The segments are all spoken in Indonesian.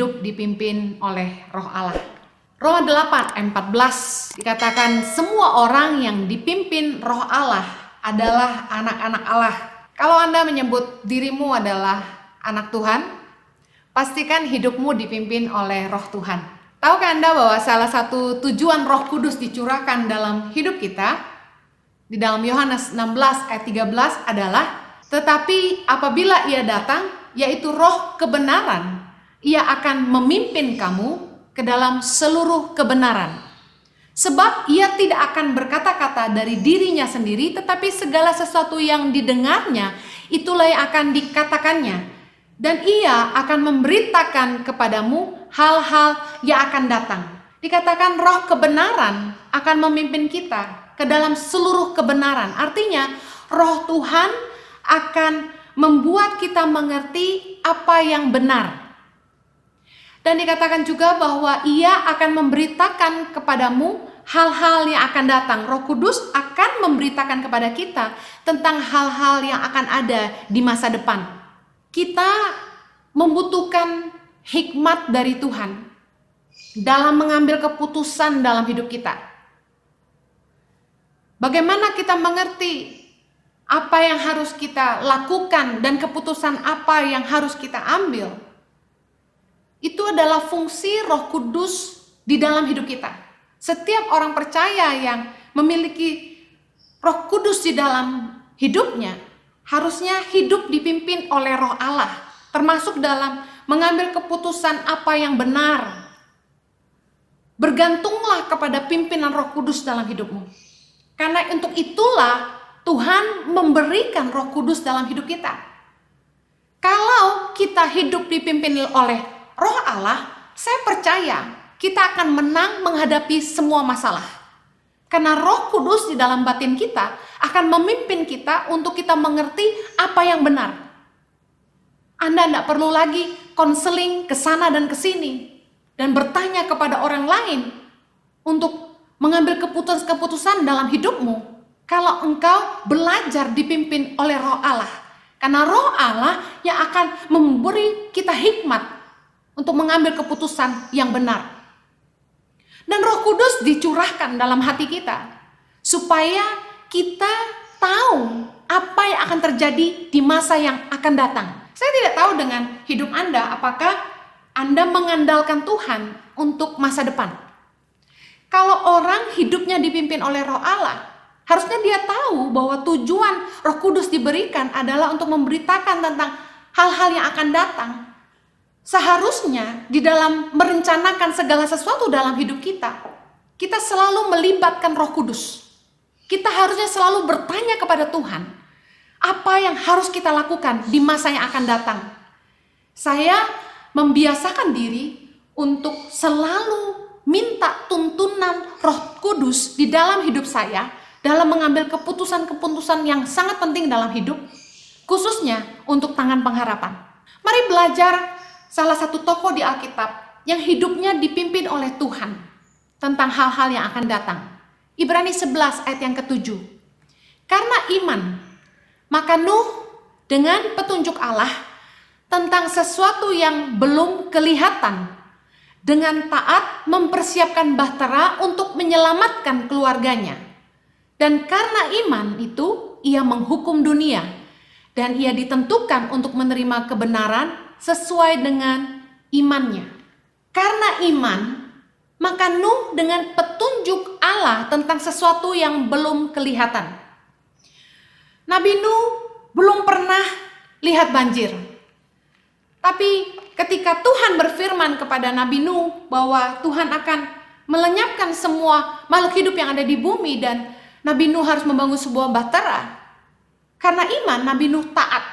hidup dipimpin oleh Roh Allah. Roma 8 ayat 14 dikatakan semua orang yang dipimpin Roh Allah adalah anak-anak Allah. Kalau Anda menyebut dirimu adalah anak Tuhan, pastikan hidupmu dipimpin oleh Roh Tuhan. Tahukah Anda bahwa salah satu tujuan Roh Kudus dicurahkan dalam hidup kita di dalam Yohanes 16 ayat 13 adalah, tetapi apabila ia datang, yaitu Roh kebenaran, ia akan memimpin kamu ke dalam seluruh kebenaran. Sebab ia tidak akan berkata-kata dari dirinya sendiri, tetapi segala sesuatu yang didengarnya, itulah yang akan dikatakannya. Dan ia akan memberitakan kepadamu hal-hal yang akan datang. Dikatakan roh kebenaran akan memimpin kita ke dalam seluruh kebenaran. Artinya roh Tuhan akan membuat kita mengerti apa yang benar. Dan dikatakan juga bahwa ia akan memberitakan kepadamu hal-hal yang akan datang. Roh Kudus akan memberitakan kepada kita tentang hal-hal yang akan ada di masa depan. Kita membutuhkan hikmat dari Tuhan dalam mengambil keputusan dalam hidup kita. Bagaimana kita mengerti apa yang harus kita lakukan dan keputusan apa yang harus kita ambil? Itu adalah fungsi Roh Kudus di dalam hidup kita. Setiap orang percaya yang memiliki Roh Kudus di dalam hidupnya harusnya hidup dipimpin oleh Roh Allah, termasuk dalam mengambil keputusan apa yang benar. Bergantunglah kepada pimpinan Roh Kudus dalam hidupmu. Karena untuk itulah Tuhan memberikan Roh Kudus dalam hidup kita. Kalau kita hidup dipimpin oleh Roh Allah, saya percaya kita akan menang menghadapi semua masalah. Karena Roh Kudus di dalam batin kita akan memimpin kita untuk kita mengerti apa yang benar. Anda tidak perlu lagi konseling ke sana dan ke sini dan bertanya kepada orang lain untuk mengambil keputusan-keputusan dalam hidupmu. Kalau engkau belajar dipimpin oleh Roh Allah. Karena Roh Allah yang akan memberi kita hikmat untuk mengambil keputusan yang benar. Dan Roh Kudus dicurahkan dalam hati kita supaya kita tahu apa yang akan terjadi di masa yang akan datang. Saya tidak tahu dengan hidup Anda, apakah Anda mengandalkan Tuhan untuk masa depan. Kalau orang hidupnya dipimpin oleh Roh Allah, harusnya dia tahu bahwa tujuan Roh Kudus diberikan adalah untuk memberitakan tentang hal-hal yang akan datang. Seharusnya di dalam merencanakan segala sesuatu dalam hidup kita, kita selalu melibatkan Roh Kudus. Kita harusnya selalu bertanya kepada Tuhan, apa yang harus kita lakukan di masa yang akan datang. Saya membiasakan diri untuk selalu minta tuntunan Roh Kudus di dalam hidup saya, dalam mengambil keputusan-keputusan yang sangat penting dalam hidup, khususnya untuk tangan pengharapan. Mari belajar salah satu tokoh di Alkitab yang hidupnya dipimpin oleh Tuhan tentang hal-hal yang akan datang. Ibrani 11 ayat yang ke-7. Karena iman, maka Nuh dengan petunjuk Allah tentang sesuatu yang belum kelihatan, dengan taat mempersiapkan bahtera untuk menyelamatkan keluarganya. Dan karena iman itu, ia menghukum dunia, dan ia ditentukan untuk menerima kebenaran sesuai dengan imannya. Karena iman, maka Nuh dengan petunjuk Allah tentang sesuatu yang belum kelihatan. Nabi Nuh belum pernah lihat banjir. Tapi ketika Tuhan berfirman kepada Nabi Nuh bahwa Tuhan akan melenyapkan semua makhluk hidup yang ada di bumi dan Nabi Nuh harus membangun sebuah bahtera. Karena iman, Nabi Nuh taat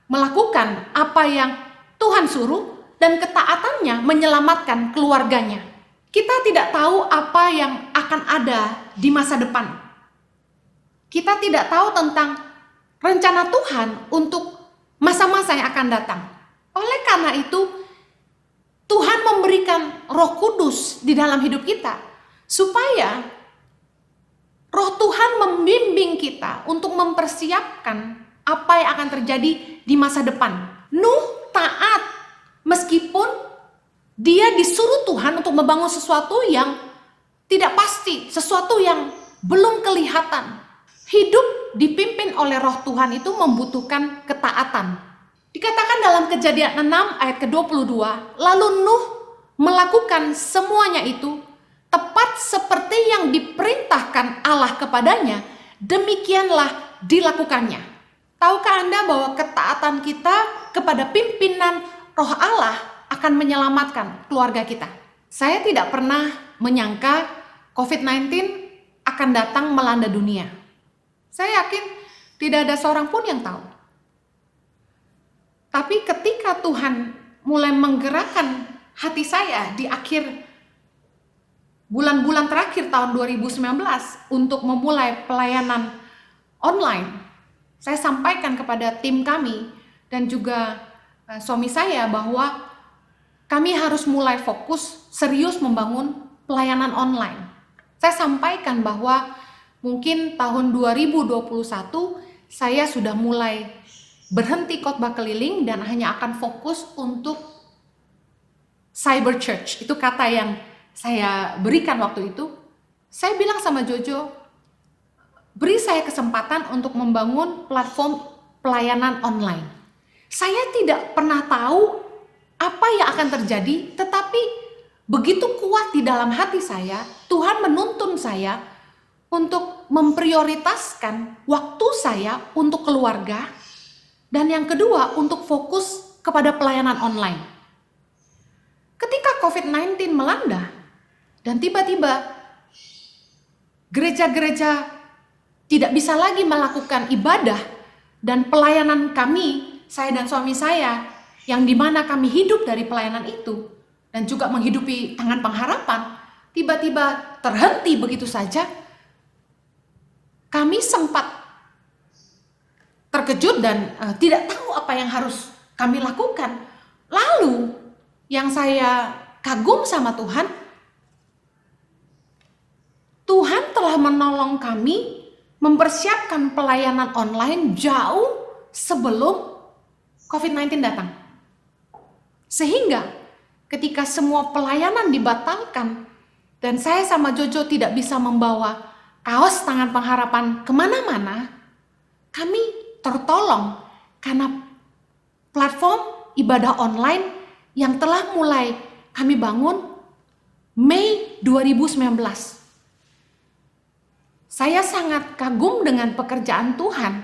melakukan apa yang Tuhan suruh dan ketaatannya menyelamatkan keluarganya. Kita tidak tahu apa yang akan ada di masa depan. Kita tidak tahu tentang rencana Tuhan untuk masa-masa yang akan datang. Oleh karena itu, Tuhan memberikan Roh Kudus di dalam hidup kita supaya Roh Tuhan membimbing kita untuk mempersiapkan apa yang akan terjadi di masa depan. Nuh taat meskipun Dia disuruh Tuhan untuk membangun sesuatu yang tidak pasti, sesuatu yang belum kelihatan. Hidup dipimpin oleh Roh Tuhan itu membutuhkan ketaatan. Dikatakan dalam Kejadian 6 ayat ke-22, lalu Nuh melakukan semuanya itu tepat seperti yang diperintahkan Allah kepadanya, demikianlah dilakukannya. Tahukah Anda bahwa ketaatan kita kepada pimpinan Roh Allah akan menyelamatkan keluarga kita? Saya tidak pernah menyangka COVID-19 akan datang melanda dunia. Saya yakin tidak ada seorang pun yang tahu. Tapi ketika Tuhan mulai menggerakkan hati saya di akhir bulan-bulan terakhir tahun 2019 untuk memulai pelayanan online, saya sampaikan kepada tim kami dan juga suami saya bahwa kami harus mulai fokus serius membangun pelayanan online. Saya sampaikan bahwa mungkin tahun 2021 saya sudah mulai berhenti khotbah keliling dan hanya akan fokus untuk cyber church. Itu kata yang saya berikan waktu itu. Saya bilang sama Jojo, beri saya kesempatan untuk membangun platform pelayanan online. Saya tidak pernah tahu apa yang akan terjadi, tetapi begitu kuat di dalam hati saya, Tuhan menuntun saya untuk memprioritaskan waktu saya untuk keluarga, dan yang kedua untuk fokus kepada pelayanan online. Ketika COVID-19 melanda dan tiba-tiba gereja-gereja tidak bisa lagi melakukan ibadah dan pelayanan kami, saya dan suami saya, yang dimana kami hidup dari pelayanan itu dan juga menghidupi tangan pengharapan, tiba-tiba terhenti begitu saja. Kami sempat terkejut dan tidak tahu apa yang harus kami lakukan. Lalu yang saya kagum sama Tuhan, Tuhan telah menolong kami mempersiapkan pelayanan online jauh sebelum COVID-19 datang. Sehingga ketika semua pelayanan dibatalkan dan saya sama Jojo tidak bisa membawa kaos tangan pengharapan kemana-mana, kami tertolong karena platform ibadah online yang telah mulai kami bangun Mei 2019. Saya sangat kagum dengan pekerjaan Tuhan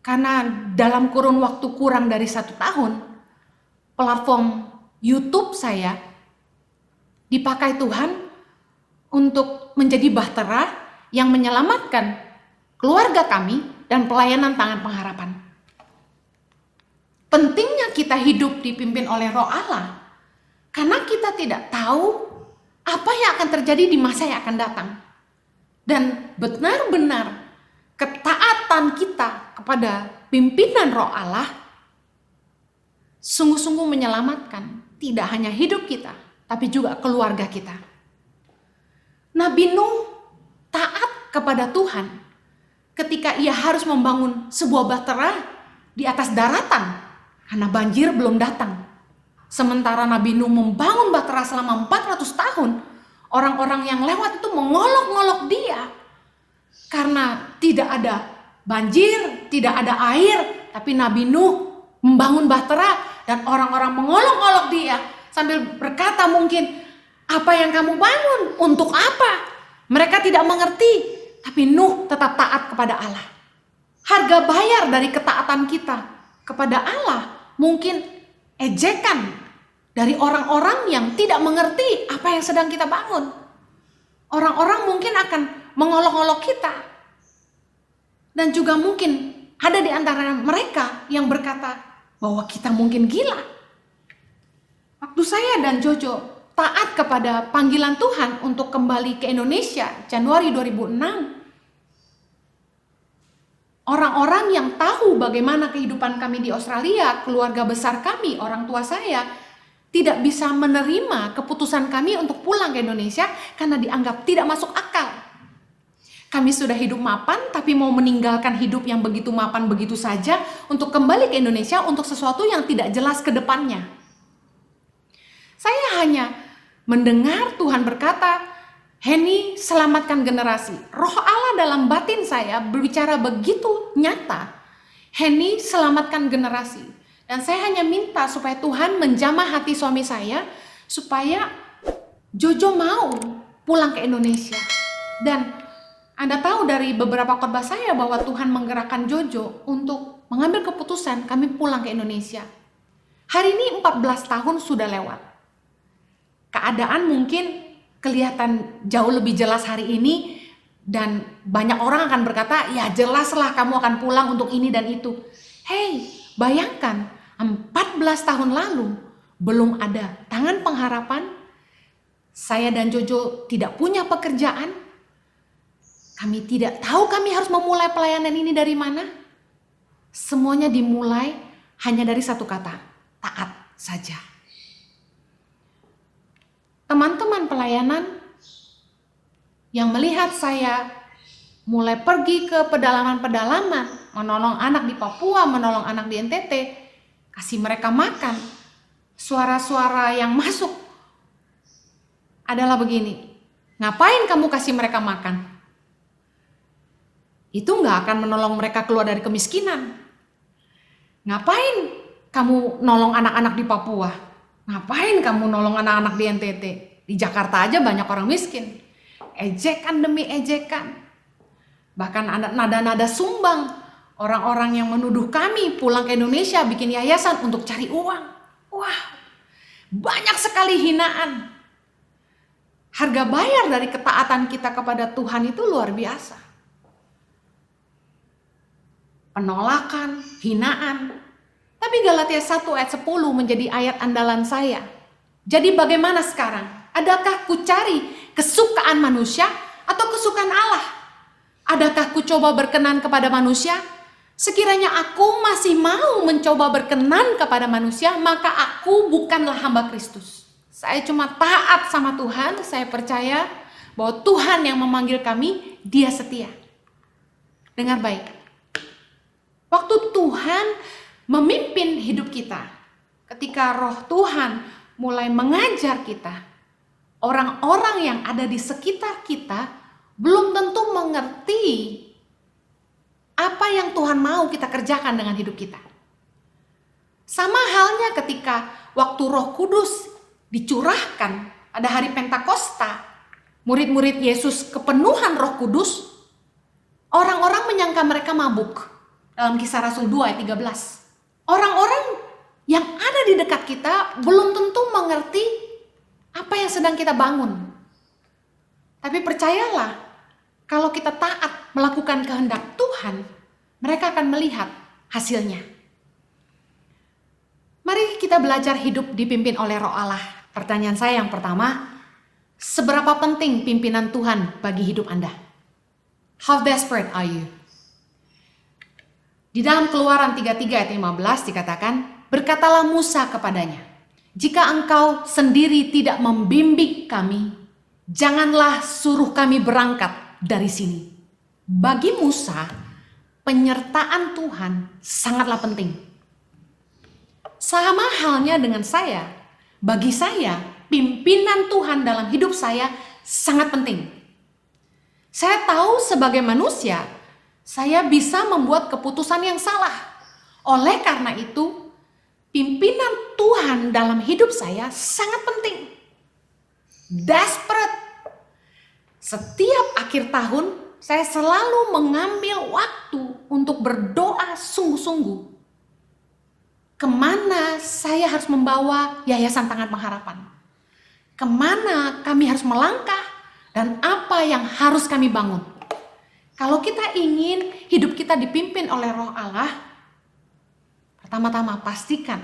karena dalam kurun waktu kurang dari 1 tahun, platform YouTube saya dipakai Tuhan untuk menjadi bahtera yang menyelamatkan keluarga kami dan pelayanan tangan pengharapan. Pentingnya kita hidup dipimpin oleh Roh Allah, karena kita tidak tahu apa yang akan terjadi di masa yang akan datang. Dan benar-benar ketaatan kita kepada pimpinan Roh Allah sungguh-sungguh menyelamatkan tidak hanya hidup kita, tapi juga keluarga kita. Nabi Nuh taat kepada Tuhan ketika ia harus membangun sebuah bahtera di atas daratan karena banjir belum datang. Sementara Nabi Nuh membangun bahtera selama 400 tahun, orang-orang yang lewat itu mengolok-ngolok dia karena tidak ada banjir, tidak ada air, tapi Nabi Nuh membangun bahtera dan orang-orang mengolok-ngolok dia sambil berkata mungkin, apa yang kamu bangun? Untuk apa? Mereka tidak mengerti. Tapi Nuh tetap taat kepada Allah. Harga bayar dari ketaatan kita kepada Allah mungkin ejekan dari orang-orang yang tidak mengerti apa yang sedang kita bangun. Orang-orang mungkin akan mengolok-olok kita. Dan juga mungkin ada di antara mereka yang berkata bahwa kita mungkin gila. Waktu saya dan Jojo taat kepada panggilan Tuhan untuk kembali ke Indonesia Januari 2006, orang-orang yang tahu bagaimana kehidupan kami di Australia, keluarga besar kami, orang tua saya, tidak bisa menerima keputusan kami untuk pulang ke Indonesia karena dianggap tidak masuk akal. Kami sudah hidup mapan, tapi mau meninggalkan hidup yang begitu mapan begitu saja untuk kembali ke Indonesia untuk sesuatu yang tidak jelas ke depannya. Saya hanya mendengar Tuhan berkata, Henny, selamatkan generasi. Roh Allah dalam batin saya berbicara begitu nyata. Henny, selamatkan generasi. Dan saya hanya minta supaya Tuhan menjamah hati suami saya, supaya Jojo mau pulang ke Indonesia. Dan Anda tahu dari beberapa khotbah saya bahwa Tuhan menggerakkan Jojo untuk mengambil keputusan kami pulang ke Indonesia. Hari ini 14 tahun sudah lewat. Keadaan mungkin kelihatan jauh lebih jelas hari ini, dan banyak orang akan berkata, ya jelaslah kamu akan pulang untuk ini dan itu. Hey, bayangkan 14 tahun lalu belum ada tangan pengharapan. Saya dan Jojo tidak punya pekerjaan. Kami tidak tahu kami harus memulai pelayanan ini dari mana. Semuanya dimulai hanya dari satu kata, taat saja. Teman-teman pelayanan yang melihat saya mulai pergi ke pedalaman-pedalaman, menolong anak di Papua, menolong anak di NTT, kasih mereka makan. Suara-suara yang masuk adalah begini, ngapain kamu kasih mereka makan? Itu nggak akan menolong mereka keluar dari kemiskinan. Ngapain kamu nolong anak-anak di Papua? Ngapain kamu nolong anak-anak di NTT? Di Jakarta aja banyak orang miskin. Ejekan demi ejekan. Bahkan ada nada-nada sumbang. Orang-orang yang menuduh kami pulang ke Indonesia bikin yayasan untuk cari uang. Wah, banyak sekali hinaan. Harga bayar dari ketaatan kita kepada Tuhan itu luar biasa. Penolakan, hinaan. Tapi Galatia 1 ayat 10 menjadi ayat andalan saya. Jadi bagaimana sekarang? Adakah ku cari kesukaan manusia atau kesukaan Allah? Adakah ku coba berkenan kepada manusia? Sekiranya aku masih mau mencoba berkenan kepada manusia, maka aku bukanlah hamba Kristus. Saya cuma taat sama Tuhan, saya percaya bahwa Tuhan yang memanggil kami, Dia setia. Dengar baik. Waktu Tuhan memimpin hidup kita, ketika Roh Tuhan mulai mengajar kita, orang-orang yang ada di sekitar kita belum tentu mengerti apa yang Tuhan mau kita kerjakan dengan hidup kita. Sama halnya ketika waktu Roh Kudus dicurahkan pada hari Pentakosta, murid-murid Yesus kepenuhan Roh Kudus, orang-orang menyangka mereka mabuk. Dalam Kisah Rasul 2 ayat 13. Orang-orang yang ada di dekat kita belum tentu mengerti apa yang sedang kita bangun. Tapi percayalah, kalau kita taat melakukan kehendak Tuhan, mereka akan melihat hasilnya. Mari kita belajar hidup dipimpin oleh Roh Allah. Pertanyaan saya yang pertama, seberapa penting pimpinan Tuhan bagi hidup Anda? How desperate are you? Di dalam Keluaran 33 ayat 15 dikatakan, berkatalah Musa kepadanya, jika engkau sendiri tidak membimbing kami, janganlah suruh kami berangkat dari sini. Bagi Musa, penyertaan Tuhan sangatlah penting. Sama halnya dengan saya, bagi saya, pimpinan Tuhan dalam hidup saya sangat penting. Saya tahu sebagai manusia, saya bisa membuat keputusan yang salah. Oleh karena itu, pimpinan Tuhan dalam hidup saya sangat penting. Desperate. Setiap akhir tahun, saya selalu mengambil waktu untuk berdoa sungguh-sungguh. Kemana saya harus membawa Yayasan Tangan Pengharapan? Kemana kami harus melangkah? Dan apa yang harus kami bangun? Kalau kita ingin hidup kita dipimpin oleh Roh Allah, pertama-tama pastikan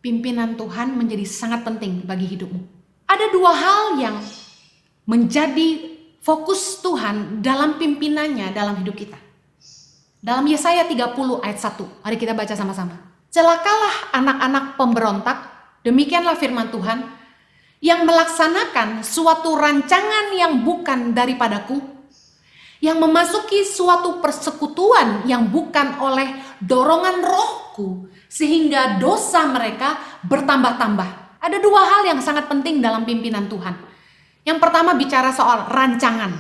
pimpinan Tuhan menjadi sangat penting bagi hidupmu. Ada dua hal yang menjadi fokus Tuhan dalam pimpinannya dalam hidup kita. Dalam Yesaya 30 ayat 1, mari kita baca sama-sama. Celakalah anak-anak pemberontak, demikianlah firman Tuhan, yang melaksanakan suatu rancangan yang bukan daripadaku, yang memasuki suatu persekutuan yang bukan oleh dorongan rohku, sehingga dosa mereka bertambah-tambah. Ada dua hal yang sangat penting dalam pimpinan Tuhan. Yang pertama bicara soal rancangan.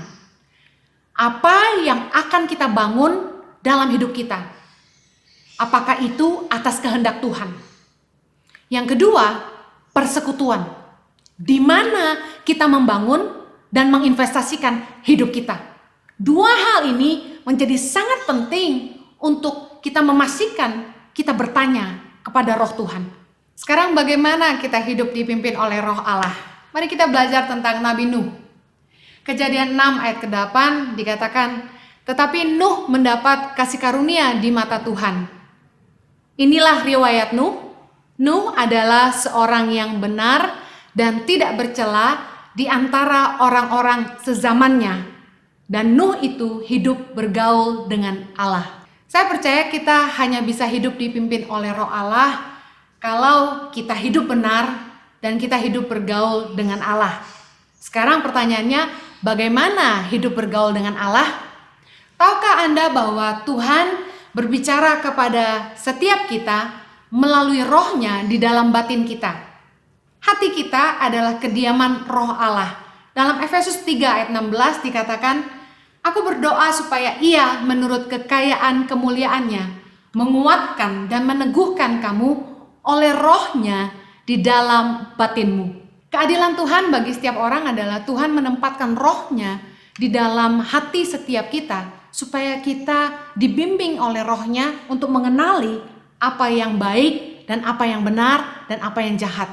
Apa yang akan kita bangun dalam hidup kita? Apakah itu atas kehendak Tuhan? Yang kedua, persekutuan. Di mana kita membangun dan menginvestasikan hidup kita. Dua hal ini menjadi sangat penting untuk kita memastikan kita bertanya kepada Roh Tuhan. Sekarang bagaimana kita hidup dipimpin oleh Roh Allah? Mari kita belajar tentang Nabi Nuh. Kejadian 6 ayat ke-8 dikatakan, tetapi Nuh mendapat kasih karunia di mata Tuhan. Inilah riwayat Nuh. Nuh adalah seorang yang benar dan tidak bercela di antara orang-orang sezamannya. Dan Nuh itu hidup bergaul dengan Allah. Saya percaya kita hanya bisa hidup dipimpin oleh Roh Allah kalau kita hidup benar dan kita hidup bergaul dengan Allah. Sekarang pertanyaannya, bagaimana hidup bergaul dengan Allah? Tahukah Anda bahwa Tuhan berbicara kepada setiap kita melalui Roh-Nya di dalam batin kita? Hati kita adalah kediaman Roh Allah. Dalam Efesus 3 ayat 16 dikatakan, aku berdoa supaya Ia menurut kekayaan kemuliaannya menguatkan dan meneguhkan kamu oleh Roh-Nya di dalam batinmu. Keadilan Tuhan bagi setiap orang adalah Tuhan menempatkan Roh-Nya di dalam hati setiap kita supaya kita dibimbing oleh Roh-Nya untuk mengenali apa yang baik dan apa yang benar dan apa yang jahat.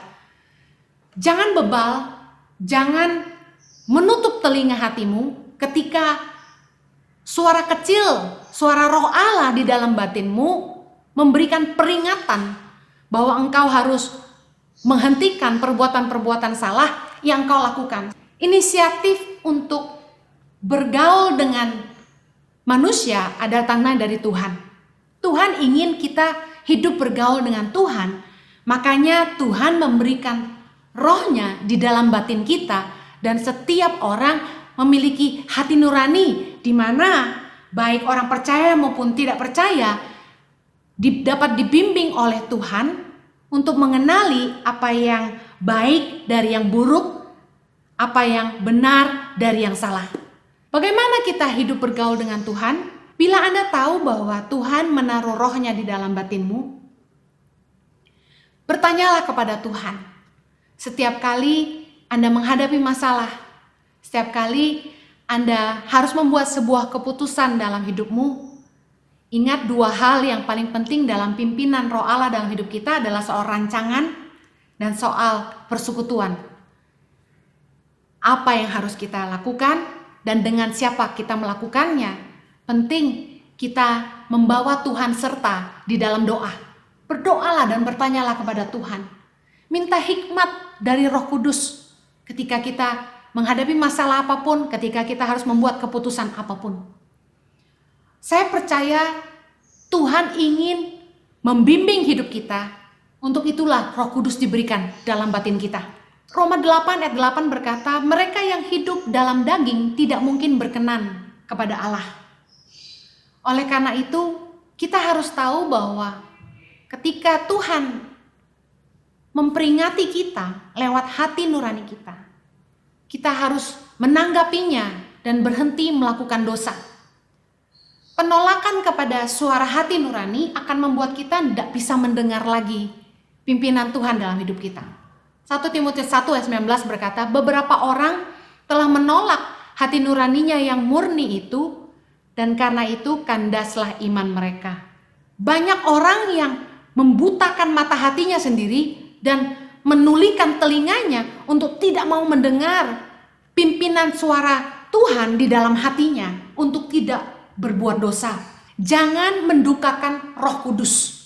Jangan bebal, jangan menutup telinga hatimu ketika suara kecil, suara Roh Allah di dalam batinmu memberikan peringatan bahwa engkau harus menghentikan perbuatan-perbuatan salah yang engkau lakukan. Inisiatif untuk bergaul dengan manusia adalah tangan dari Tuhan. Tuhan ingin kita hidup bergaul dengan Tuhan, makanya Tuhan memberikan Roh-Nya di dalam batin kita, dan setiap orang memiliki hati nurani di mana baik orang percaya maupun tidak percaya dapat dibimbing oleh Tuhan untuk mengenali apa yang baik dari yang buruk, apa yang benar dari yang salah. Bagaimana kita hidup bergaul dengan Tuhan? Bila Anda tahu bahwa Tuhan menaruh Roh-Nya di dalam batinmu, bertanyalah kepada Tuhan. Setiap kali Anda menghadapi masalah, setiap kali Anda harus membuat sebuah keputusan dalam hidupmu, ingat dua hal yang paling penting dalam pimpinan Roh Allah dalam hidup kita adalah soal rancangan dan soal persekutuan. Apa yang harus kita lakukan dan dengan siapa kita melakukannya. Penting kita membawa Tuhan serta di dalam doa. Berdoalah dan bertanyalah kepada Tuhan. Minta hikmat dari Roh Kudus ketika kita menghadapi masalah apapun, ketika kita harus membuat keputusan apapun. Saya percaya Tuhan ingin membimbing hidup kita. Untuk itulah Roh Kudus diberikan dalam batin kita. Roma 8 ayat 8 berkata, mereka yang hidup dalam daging tidak mungkin berkenan kepada Allah. Oleh karena itu, kita harus tahu bahwa ketika Tuhan memperingati kita lewat hati nurani kita, kita harus menanggapinya dan berhenti melakukan dosa. Penolakan kepada suara hati nurani akan membuat kita tidak bisa mendengar lagi pimpinan Tuhan dalam hidup kita. 1 Timotius 1 ayat 19 berkata, beberapa orang telah menolak hati nuraninya yang murni itu, dan karena itu kandaslah iman mereka. Banyak orang yang membutakan mata hatinya sendiri dan menulikan telinganya untuk tidak mau mendengar pimpinan suara Tuhan di dalam hatinya untuk tidak berbuat dosa. Jangan mendukakan Roh Kudus.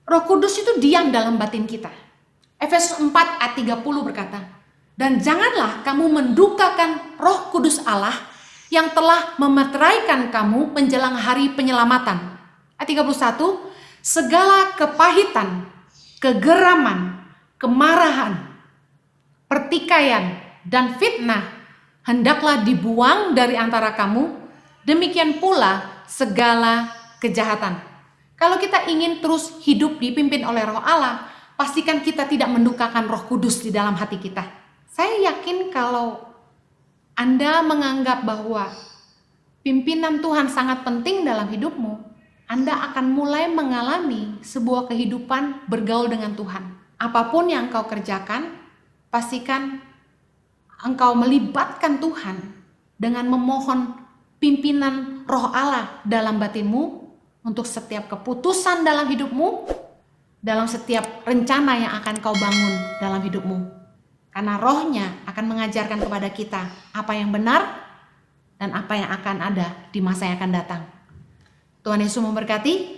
Roh Kudus itu diam dalam batin kita. Efesus 4 ayat 30 berkata, dan janganlah kamu mendukakan Roh Kudus Allah yang telah memeteraikan kamu menjelang hari penyelamatan. Ayat 31, segala kepahitan, kegeraman, kemarahan, pertikaian, dan fitnah hendaklah dibuang dari antara kamu. Demikian pula segala kejahatan. Kalau kita ingin terus hidup dipimpin oleh Roh Allah, pastikan kita tidak mendukakan Roh Kudus di dalam hati kita. Saya yakin kalau Anda menganggap bahwa pimpinan Tuhan sangat penting dalam hidupmu, Anda akan mulai mengalami sebuah kehidupan bergaul dengan Tuhan. Apapun yang engkau kerjakan, pastikan engkau melibatkan Tuhan dengan memohon pimpinan Roh Allah dalam batinmu untuk setiap keputusan dalam hidupmu, dalam setiap rencana yang akan kau bangun dalam hidupmu. Karena Rohnya akan mengajarkan kepada kita apa yang benar dan apa yang akan ada di masa yang akan datang. Tuhan Yesus memberkati.